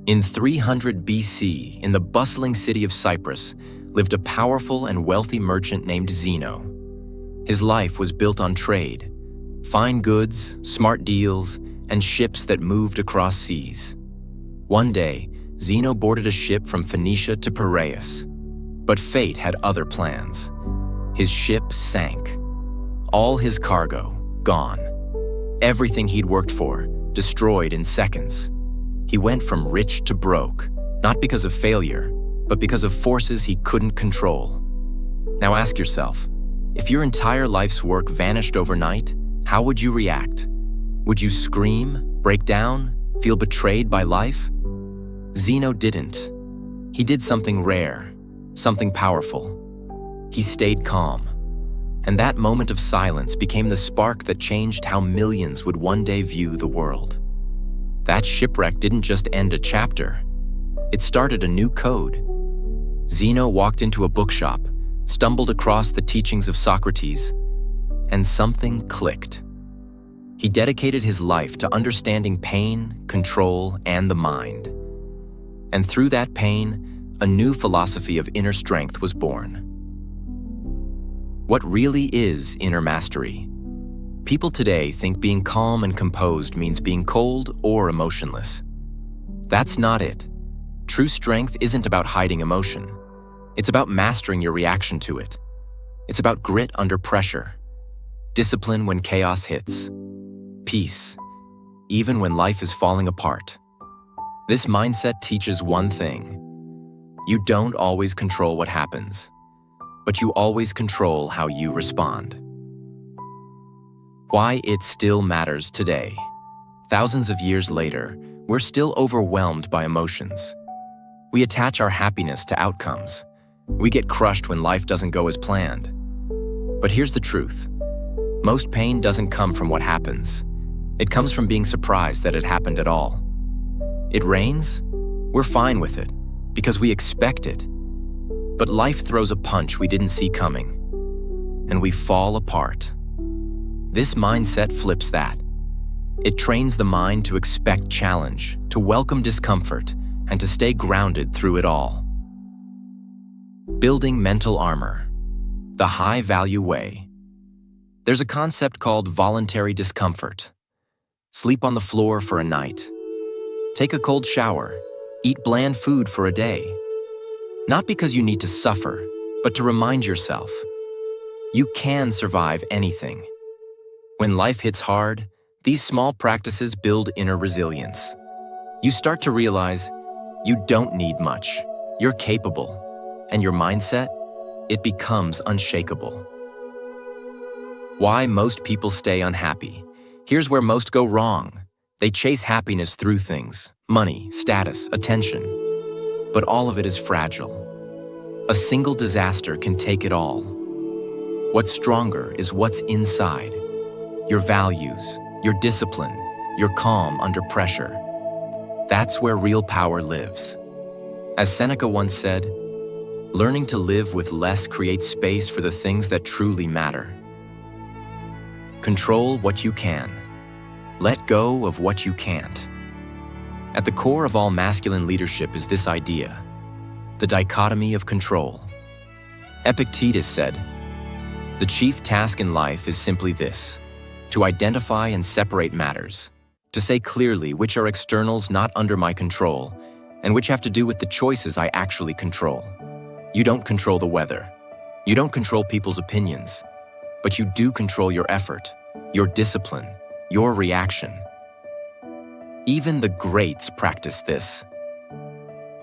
In 300 BC, in the bustling city of Cyprus, lived a powerful and wealthy merchant named Zeno. His life was built on trade, fine goods, smart deals, and ships that moved across seas. One day, Zeno boarded a ship from Phoenicia to Piraeus. But fate had other plans. His ship sank. All his cargo, gone. Everything he'd worked for, destroyed in seconds. He went from rich to broke, not because of failure, but because of forces he couldn't control. Now ask yourself, if your entire life's work vanished overnight, how would you react? Would you scream, break down, feel betrayed by life? Zeno didn't. He did something rare, something powerful. He stayed calm. And that moment of silence became the spark that changed how millions would one day view the world. That shipwreck didn't just end a chapter. It started a new code. Zeno walked into a bookshop, stumbled across the teachings of Socrates, and something clicked. He dedicated his life to understanding pain, control, and the mind. And through that pain, a new philosophy of inner strength was born. What really is inner mastery? People today think being calm and composed means being cold or emotionless. That's not it. True strength isn't about hiding emotion. It's about mastering your reaction to it. It's about grit under pressure, discipline when chaos hits, peace, even when life is falling apart. This mindset teaches one thing. You don't always control what happens, but you always control how you respond. Why it still matters today. Thousands of years later, we're still overwhelmed by emotions. We attach our happiness to outcomes. We get crushed when life doesn't go as planned. But here's the truth. Most pain doesn't come from what happens. It comes from being surprised that it happened at all. It rains? We're fine with it, because we expect it. But life throws a punch we didn't see coming, and we fall apart. This mindset flips that. It trains the mind to expect challenge, to welcome discomfort, and to stay grounded through it all. Building mental armor. The high-value way. There's a concept called voluntary discomfort. Sleep on the floor for a night. Take a cold shower. Eat bland food for a day. Not because you need to suffer, but to remind yourself, you can survive anything. When life hits hard, these small practices build inner resilience. You start to realize you don't need much. You're capable. And your mindset, it becomes unshakable. Why most people stay unhappy. Here's where most go wrong. They chase happiness through things, money, status, attention. But all of it is fragile. A single disaster can take it all. What's stronger is what's inside. Your values, your discipline, your calm under pressure. That's where real power lives. As Seneca once said, learning to live with less creates space for the things that truly matter. Control what you can. Let go of what you can't. At the core of all masculine leadership is this idea, the dichotomy of control. Epictetus said, "The chief task in life is simply this, to identify and separate matters, to say clearly which are externals not under my control, and which have to do with the choices I actually control. You don't control the weather. You don't control people's opinions, but you do control your effort, your discipline, your reaction." Even the greats practiced this.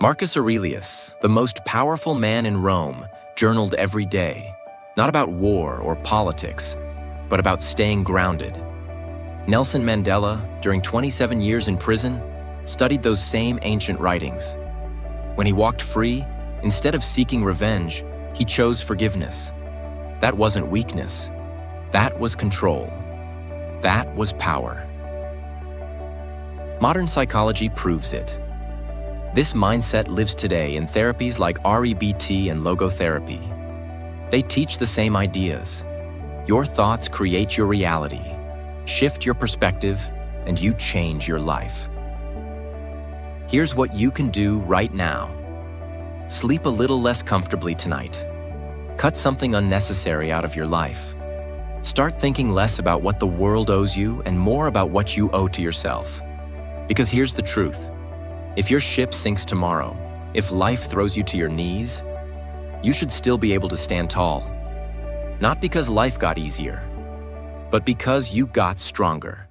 Marcus Aurelius, the most powerful man in Rome, journaled every day, not about war or politics, but about staying grounded. Nelson Mandela, during 27 years in prison, studied those same ancient writings. When he walked free, instead of seeking revenge, he chose forgiveness. That wasn't weakness. That was control. That was power. Modern psychology proves it. This mindset lives today in therapies like REBT and logotherapy. They teach the same ideas. Your thoughts create your reality. Shift your perspective, and you change your life. Here's what you can do right now. Sleep a little less comfortably tonight. Cut something unnecessary out of your life. Start thinking less about what the world owes you and more about what you owe to yourself. Because here's the truth. If your ship sinks tomorrow, if life throws you to your knees, you should still be able to stand tall. Not because life got easier, but because you got stronger.